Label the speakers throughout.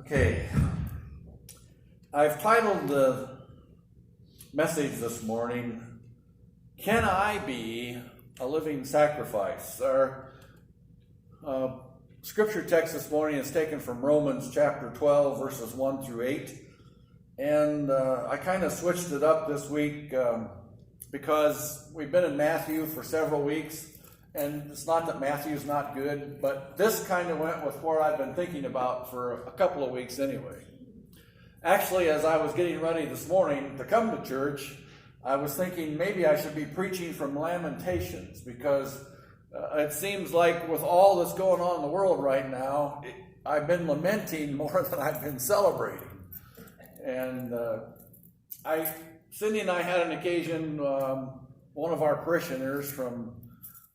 Speaker 1: Okay, I've titled the message this morning, Can I Be a Living Sacrifice? Our scripture text this morning is taken from Romans chapter 12, verses 1 through 8. And I kind of switched it up this week because we've been in Matthew for several weeks. And it's not that Matthew's not good, but this kind of went with what I've been thinking about for a couple of weeks anyway. Actually, as I was getting ready this morning to come to church, I was thinking maybe I should be preaching from Lamentations, because it seems like with all that's going on in the world right now, I've been lamenting more than I've been celebrating. And Cindy and I had an occasion, one of our parishioners from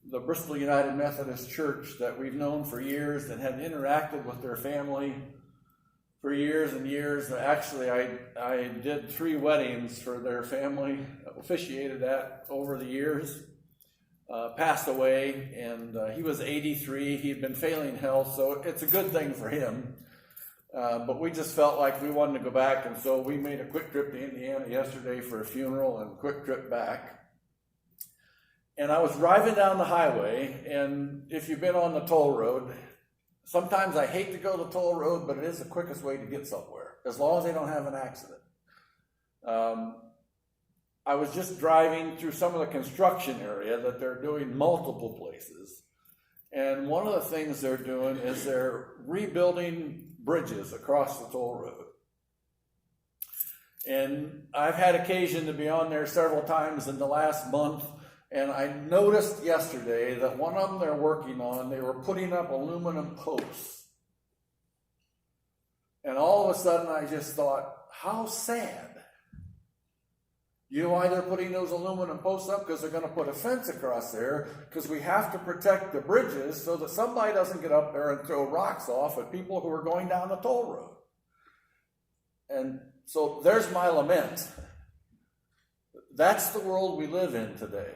Speaker 1: the Bristol United Methodist Church that we've known for years and had interacted with their family for years and years. Actually, I did 3 weddings for their family, officiated that over the years, passed away, and he was 83. He'd been failing health, so it's a good thing for him. But we just felt like we wanted to go back, and so we made a quick trip to Indiana yesterday for a funeral and a quick trip back. And I was driving down the highway, and if you've been on the toll road, sometimes I hate to go the toll road, but it is the quickest way to get somewhere, as long as they don't have an accident. I was just driving through some of the construction area that they're doing multiple places. And one of the things they're doing is they're rebuilding bridges across the toll road. And I've had occasion to be on there several times in the last month. And I noticed yesterday that one of them they're working on, they were putting up aluminum posts. And all of a sudden I just thought, how sad. You know why they're putting those aluminum posts up? Because they're going to put a fence across there, because we have to protect the bridges so that somebody doesn't get up there and throw rocks off at people who are going down the toll road. And so there's my lament. That's the world we live in today.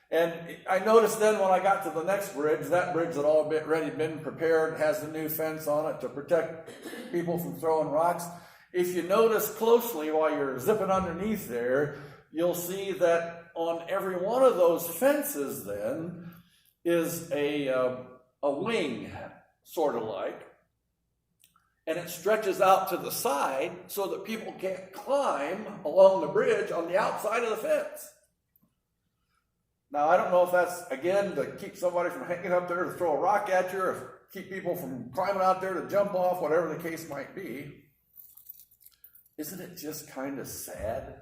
Speaker 1: And I noticed then when I got to the next bridge, that bridge had already been prepared, has a new fence on it to protect people from throwing rocks. If you notice closely while you're zipping underneath there, you'll see that on every one of those fences then is a wing, sort of like. And it stretches out to the side so that people can't climb along the bridge on the outside of the fence. Now, I don't know if that's, again, to keep somebody from hanging up there to throw a rock at you, or keep people from climbing out there to jump off, whatever the case might be. Isn't it just kind of sad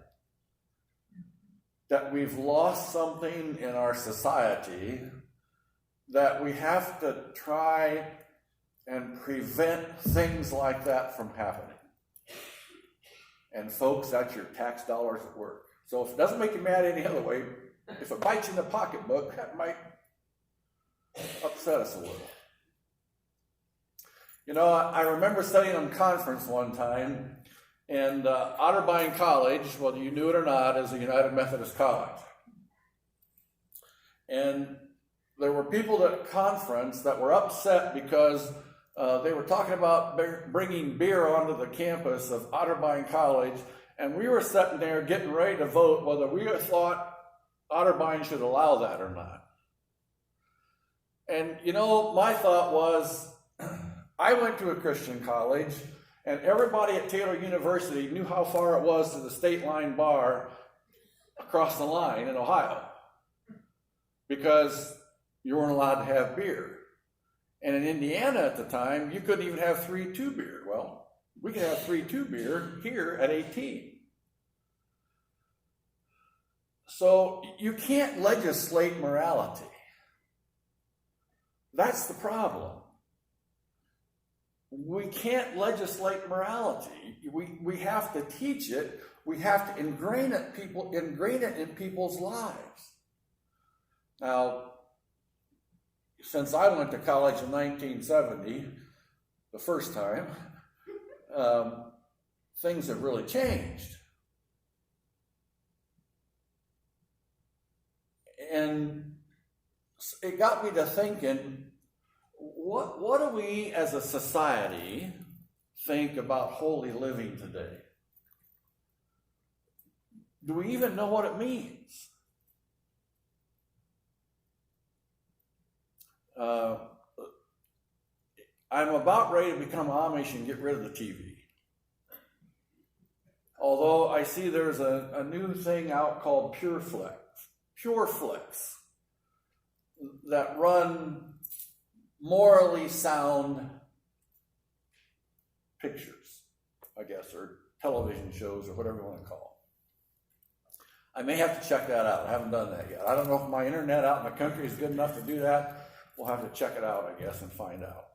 Speaker 1: that we've lost something in our society that we have to try and prevent things like that from happening? And folks, that's your tax dollars at work. So if it doesn't make you mad any other way, if it bites you in the pocketbook, that might upset us a little. You know, I remember studying on conference one time, and Otterbein College, whether you knew it or not, is a United Methodist college. And there were people at conference that were upset because they were talking about bringing beer onto the campus of Otterbein College, and we were sitting there getting ready to vote whether we thought Otterbein should allow that or not. And, you know, my thought was, I went to a Christian college, and everybody at Taylor University knew how far it was to the state line bar across the line in Ohio, because you weren't allowed to have beer. And in Indiana at the time, you couldn't even have 3-2 beer. Well, we can have 3-2 beer here at 18. So you can't legislate morality. That's the problem. We can't legislate morality. We have to teach it. We have to ingrain it in people's lives. Now, since I went to college in 1970, the first time, things have really changed. And it got me to thinking, what do we as a society think about holy living today? Do we even know what it means? I'm about ready to become Amish and get rid of the TV. Although I see there's a new thing out called PureFlix, that run morally sound pictures, I guess, or television shows, or whatever you want to call them. I may have to check that out. I haven't done that yet. I don't know if my internet out in the country is good enough to do that. We'll have to check it out, I guess, and find out.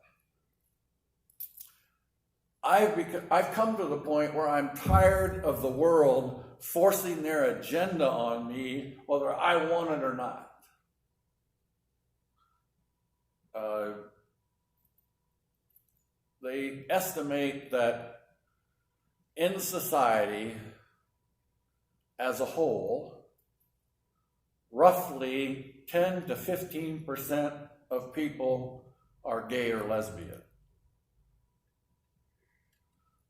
Speaker 1: I've come to the point where I'm tired of the world forcing their agenda on me, whether I want it or not. They estimate that in society as a whole, roughly 10 to 15% of people are gay or lesbian.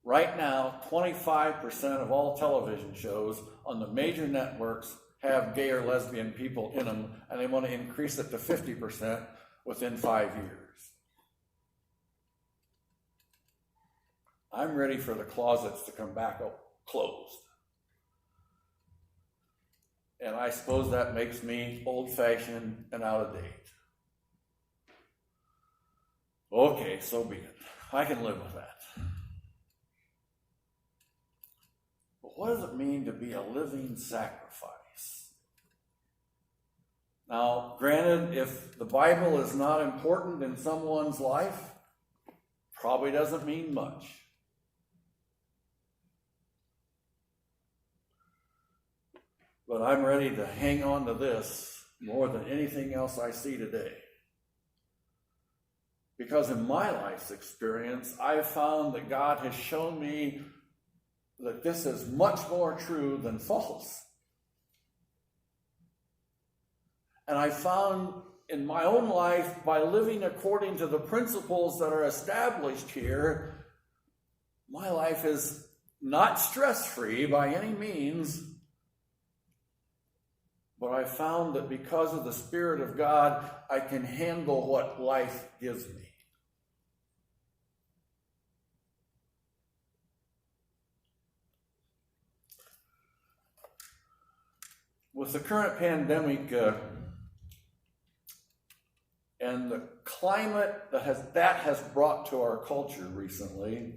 Speaker 1: Right now, 25% of all television shows on the major networks have gay or lesbian people in them, and they want to increase it to 50% within 5 years. I'm ready for the closets to come back closed. And I suppose that makes me old-fashioned and out of date. Okay, so be it. I can live with that. But what does it mean to be a living sacrifice? Now, granted, if the Bible is not important in someone's life, probably doesn't mean much. But I'm ready to hang on to this more than anything else I see today. Because in my life's experience, I've found that God has shown me that this is much more true than false. And I found in my own life, by living according to the principles that are established here, my life is not stress-free by any means, but I found that because of the Spirit of God, I can handle what life gives me. With the current pandemic and the climate that has brought to our culture recently,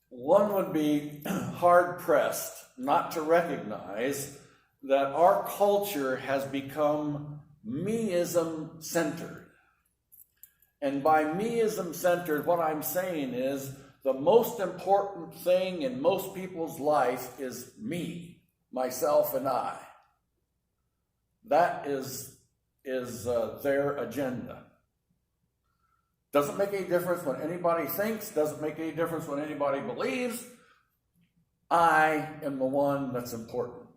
Speaker 1: one would be hard-pressed not to recognize that our culture has become meism-centered. And by meism-centered, what I'm saying is the most important thing in most people's life is me. Myself and I. That is their agenda. Doesn't make any difference what anybody thinks, doesn't make any difference what anybody believes. I am the one that's important.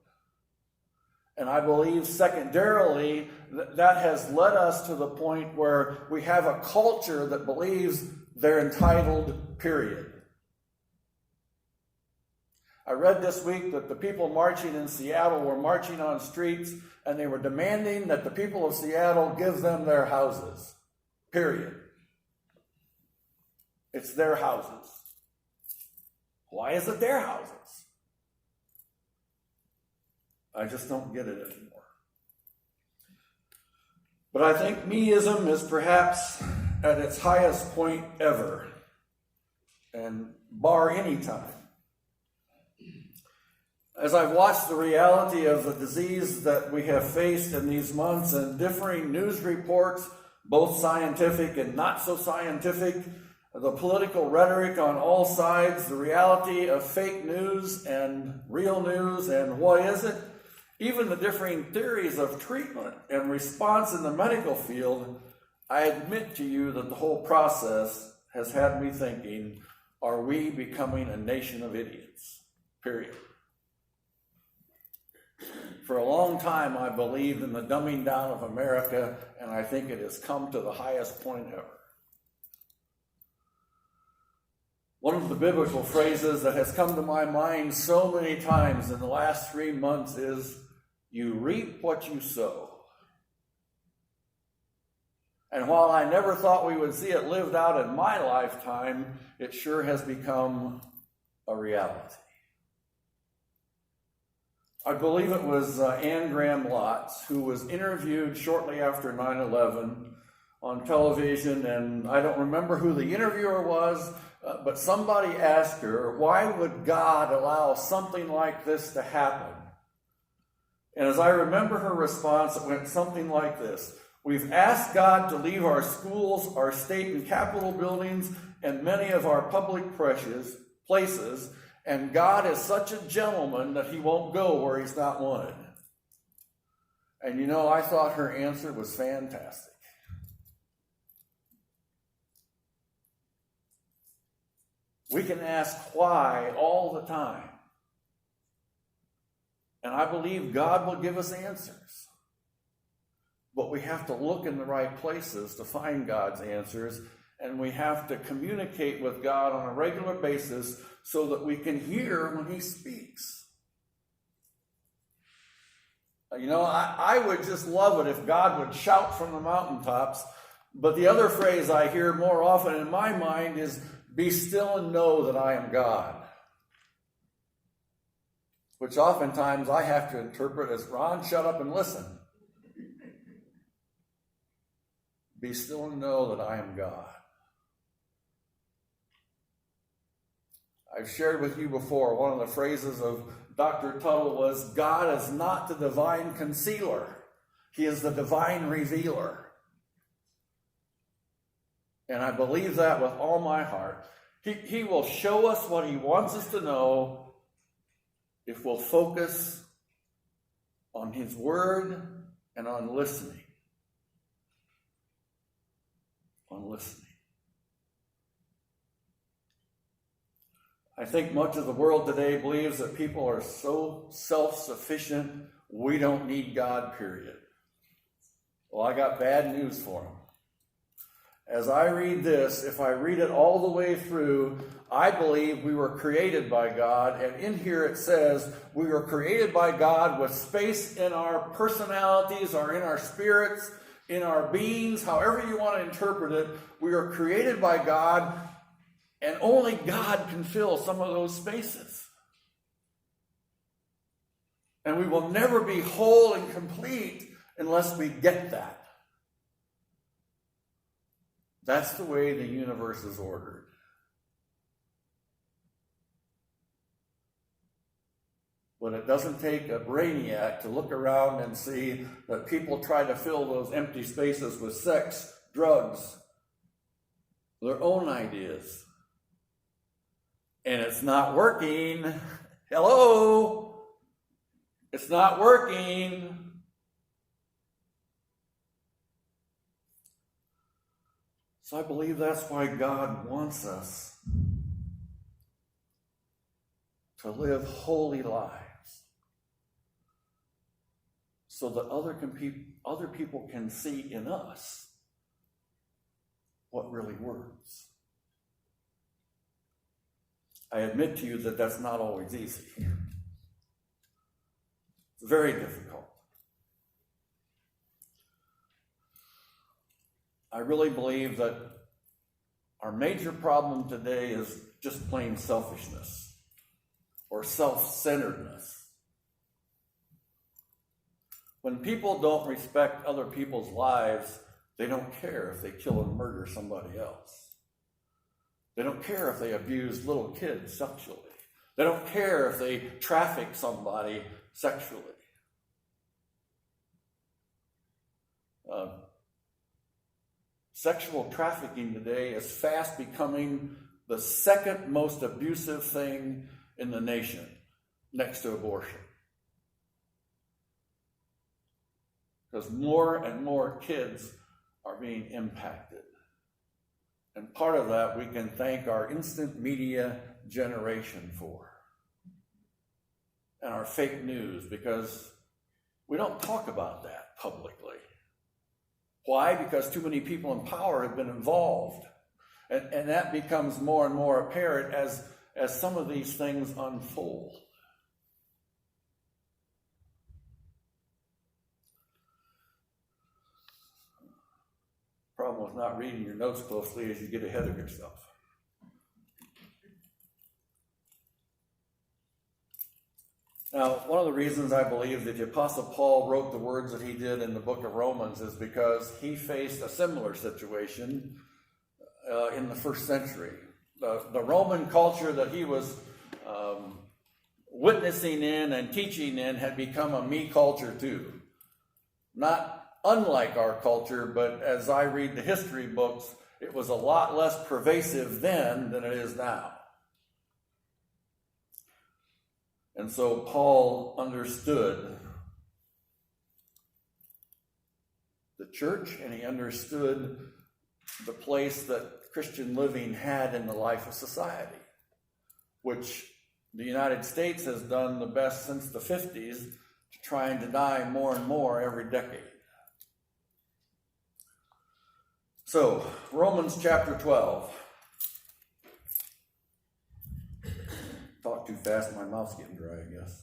Speaker 1: And I believe secondarily that has led us to the point where we have a culture that believes they're entitled, period. I read this week that the people marching in Seattle were marching on streets and they were demanding that the people of Seattle give them their houses. Period. It's their houses. Why is it their houses? I just don't get it anymore. But I think meism is perhaps at its highest point ever, and bar any time. As I've watched the reality of the disease that we have faced in these months and differing news reports, both scientific and not so scientific, the political rhetoric on all sides, the reality of fake news and real news and what is it, even the differing theories of treatment and response in the medical field, I admit to you that the whole process has had me thinking, are we becoming a nation of idiots? Period. For a long time, I believed in the dumbing down of America, and I think it has come to the highest point ever. One of the biblical phrases that has come to my mind so many times in the last 3 months is, "You reap what you sow." And while I never thought we would see it lived out in my lifetime, it sure has become a reality. I believe it was Anne Graham Lotz who was interviewed shortly after 9/11 on television, and I don't remember who the interviewer was, but somebody asked her, why would God allow something like this to happen? And as I remember her response, it went something like this: "We've asked God to leave our schools, our state and capitol buildings, and many of our public places, and God is such a gentleman that he won't go where he's not wanted." And you know, I thought her answer was fantastic. We can ask why all the time. And I believe God will give us answers. But we have to look in the right places to find God's answers, and we have to communicate with God on a regular basis so that we can hear when he speaks. You know, I would just love it if God would shout from the mountaintops, but the other phrase I hear more often in my mind is, "Be still and know that I am God," which oftentimes I have to interpret as, "Ron, shut up and listen. Be still and know that I am God." I've shared with you before, one of the phrases of Dr. Tuttle was, "God is not the divine concealer. He is the divine revealer." And I believe that with all my heart. He will show us what he wants us to know if we'll focus on his word and on listening. I think much of the world today believes that people are so self-sufficient, we don't need God, period. Well, I got bad news for them. As I read this, if I read it all the way through, I believe we were created by God, and in here it says we were created by God with space in our personalities or in our spirits, in our beings, however you want to interpret it. We are created by God, and only God can fill some of those spaces. And we will never be whole and complete unless we get that. That's the way the universe is ordered. But it doesn't take a brainiac to look around and see that people try to fill those empty spaces with sex, drugs, their own ideas. And it's not working. Hello? It's not working. So I believe that's why God wants us to live holy lives, so that other people can see in us what really works. I admit to you that that's not always easy. It's very difficult. I really believe that our major problem today is just plain selfishness or self-centeredness. When people don't respect other people's lives, they don't care if they kill and murder somebody else. They don't care if they abuse little kids sexually. They don't care if they traffic somebody sexually. Sexual trafficking today is fast becoming the second most abusive thing in the nation, next to abortion. Because more and more kids are being impacted. And part of that we can thank our instant media generation for. And our fake news, because We don't talk about that publicly. Why? Because too many people in power have been involved. And that becomes more and more apparent as some of these things unfold. Problem with not reading your notes closely is you get ahead of yourself. Now, one of the reasons I believe that the Apostle Paul wrote the words that he did in the book of Romans is because he faced a similar situation in the first century. The Roman culture that he was witnessing in and teaching in had become a me culture too. Not unlike our culture, but as I read the history books, it was a lot less pervasive then than it is now. And so Paul understood the church, and he understood the place that Christian living had in the life of society, which the United States has done the best since the 50s to try and deny more and more every decade. So, Romans chapter 12. Talk too fast, my mouth's getting dry, I guess.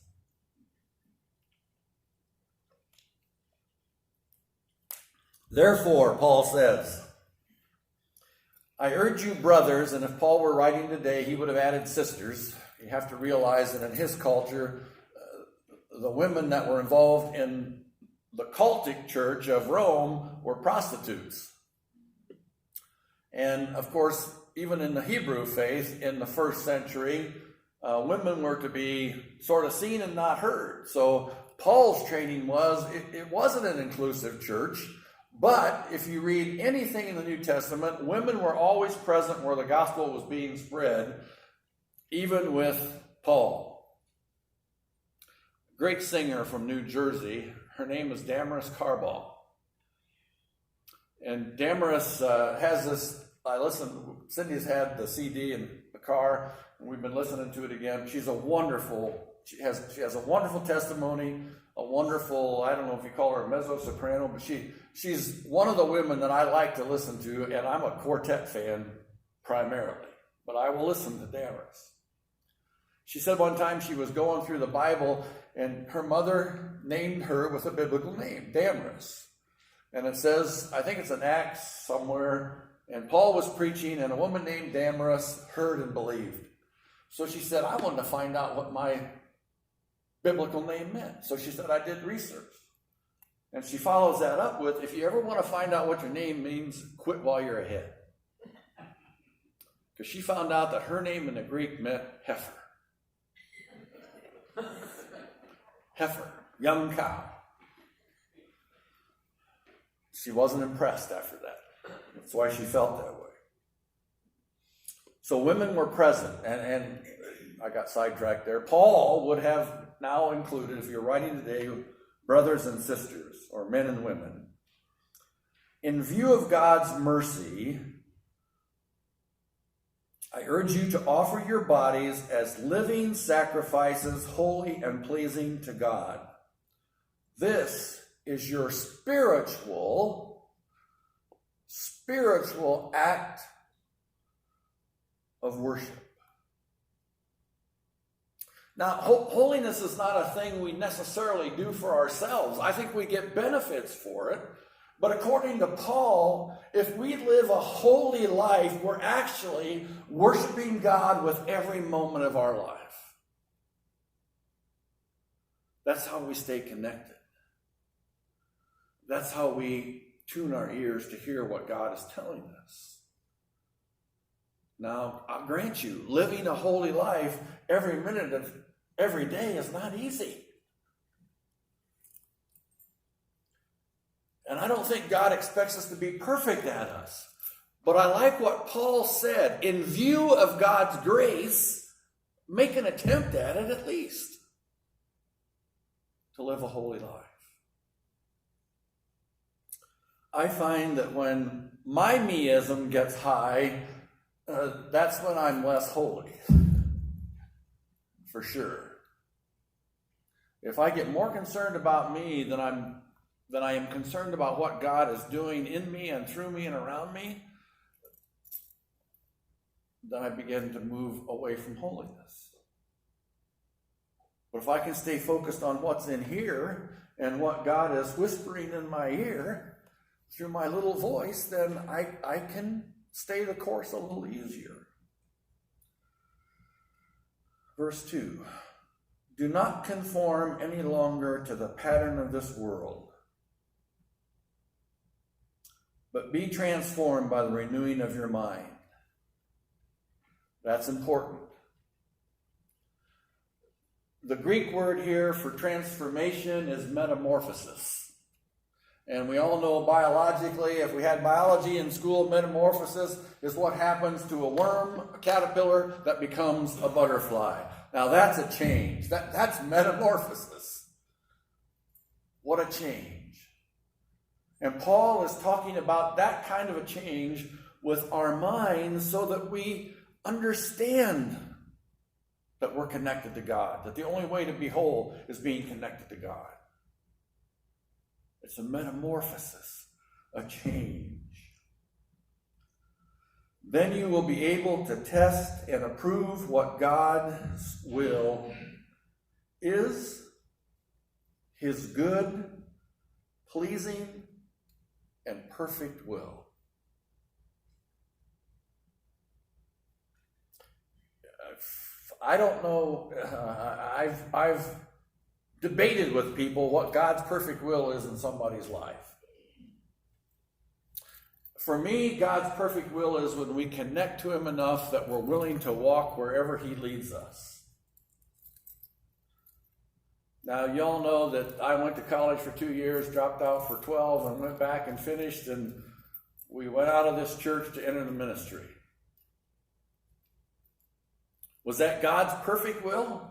Speaker 1: Therefore, Paul says, I urge you, brothers, and if Paul were writing today, he would have added sisters. You have to realize that in his culture, the women that were involved in the cultic church of Rome were prostitutes. And of course, even in the Hebrew faith in the first century, women were to be sort of seen and not heard. So Paul's training was, it wasn't an inclusive church, but if you read anything in the New Testament, women were always present where the gospel was being spread, even with Paul. Great singer from New Jersey, her name is Damaris Carball. And Damaris has this, Cindy's had the CD in the car, and we've been listening to it again. She has a wonderful testimony, a wonderful, I don't know if you call her a mezzo-soprano, but she's one of the women that I like to listen to, and I'm a quartet fan primarily, but I will listen to Damaris. She said one time she was going through the Bible, and her mother named her with a biblical name, Damaris. And it says, I think it's in Acts somewhere, and Paul was preaching, and a woman named Damaris heard and believed. So she said, I wanted to find out what my biblical name meant. So she said, I did research. And she follows that up with, if you ever want to find out what your name means, quit while you're ahead. Because she found out that her name in the Greek meant heifer. Heifer, young cow. She wasn't impressed after that. That's why she felt that way. So women were present, and I got sidetracked there. Paul would have now included, if you're writing today, brothers and sisters, or men and women. In view of God's mercy, I urge you to offer your bodies as living sacrifices, holy and pleasing to God. This is your spiritual act of worship. Now, holiness is not a thing we necessarily do for ourselves. I think we get benefits for it. But according to Paul, if we live a holy life, we're actually worshiping God with every moment of our life. That's how we stay connected. That's how we tune our ears to hear what God is telling us. Now, I'll grant you, living a holy life every minute of every day is not easy. And I don't think God expects us to be perfect at us. But I like what Paul said. In view of God's grace, make an attempt at it at least. To live a holy life. I find that when my meism gets high, that's when I'm less holy. For sure. If I get more concerned about me than I am concerned about what God is doing in me and through me and around me, then I begin to move away from holiness. But if I can stay focused on what's in here and what God is whispering in my ear through my little voice, then I can stay the course a little easier. Verse 2, do not conform any longer to the pattern of this world, but be transformed by the renewing of your mind. That's important. The Greek word here for transformation is metamorphosis. And we all know biologically, if we had biology in school, metamorphosis is what happens to a worm, a caterpillar, that becomes a butterfly. Now that's a change. That's metamorphosis. What a change. And Paul is talking about that kind of a change with our minds so that we understand that we're connected to God, that the only way to be whole is being connected to God. It's a metamorphosis, a change. Then you will be able to test and approve what God's will is, his good, pleasing, and perfect will. I don't know, I've debated with people what God's perfect will is in somebody's life. For me, God's perfect will is when we connect to him enough that we're willing to walk wherever he leads us. Now, y'all know that I went to college for 2 years, dropped out for 12, and went back and finished, and we went out of this church to enter the ministry. Was that God's perfect will?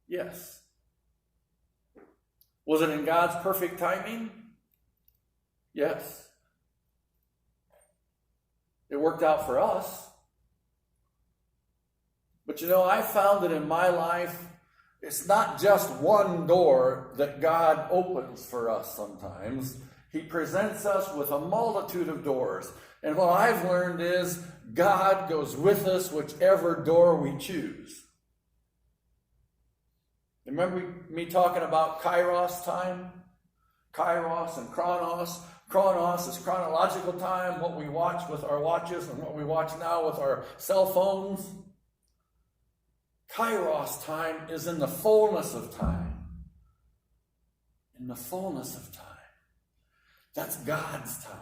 Speaker 1: Yes. Was it in God's perfect timing? Yes. It worked out for us. But you know, I found that in my life, it's not just one door that God opens for us sometimes. He presents us with a multitude of doors. And what I've learned is God goes with us whichever door we choose. Remember me talking about Kairos time? Kairos and Chronos. Chronos is chronological time, what we watch with our watches and what we watch now with our cell phones. Kairos time is in the fullness of time. In the fullness of time. That's God's time.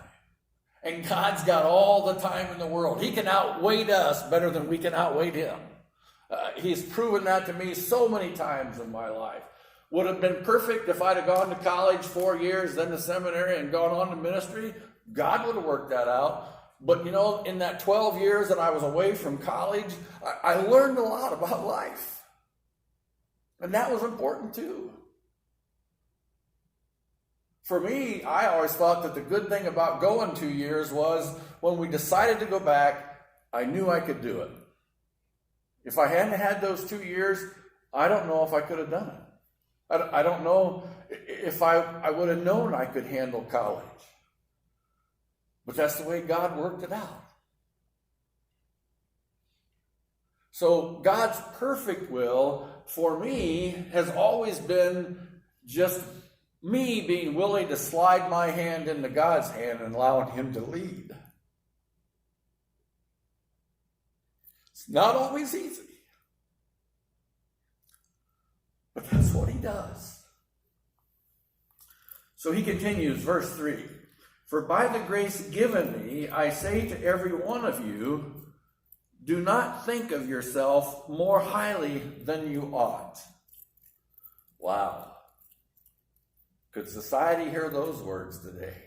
Speaker 1: And God's got all the time in the world. He can outwait us better than we can outwait him. He's proven that to me so many times in my life. Would have been perfect if I'd have gone to college 4 years, then to seminary, and gone on to ministry. God would have worked that out. But you know, in that 12 years that I was away from college, I learned a lot about life. And that was important too. For me, I always thought that the good thing about going 2 years was when we decided to go back, I knew I could do it. If I hadn't had those 2 years, I don't know if I could have done it. I don't know if I would have known I could handle college. But that's the way God worked it out. So God's perfect will for me has always been just me being willing to slide my hand into God's hand and allowing him to lead. It's not always easy. But that's what he does. So he continues, verse 3. For by the grace given me, I say to every one of you, do not think of yourself more highly than you ought. Wow. Could society hear those words today?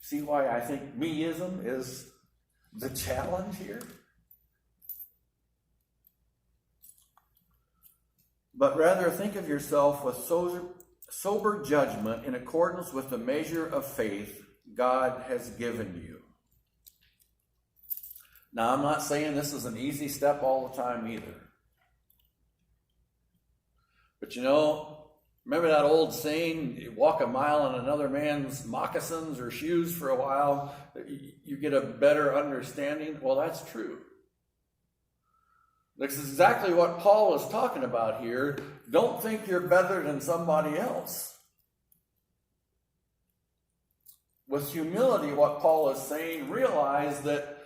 Speaker 1: See why I think meism is the challenge here? But rather think of yourself with sober judgment in accordance with the measure of faith God has given you. Now, I'm not saying this is an easy step all the time either. But you know, remember that old saying, you walk a mile in another man's moccasins or shoes for a while, you get a better understanding? Well, that's true. This is exactly what Paul is talking about here. Don't think you're better than somebody else. With humility, what Paul is saying, realize that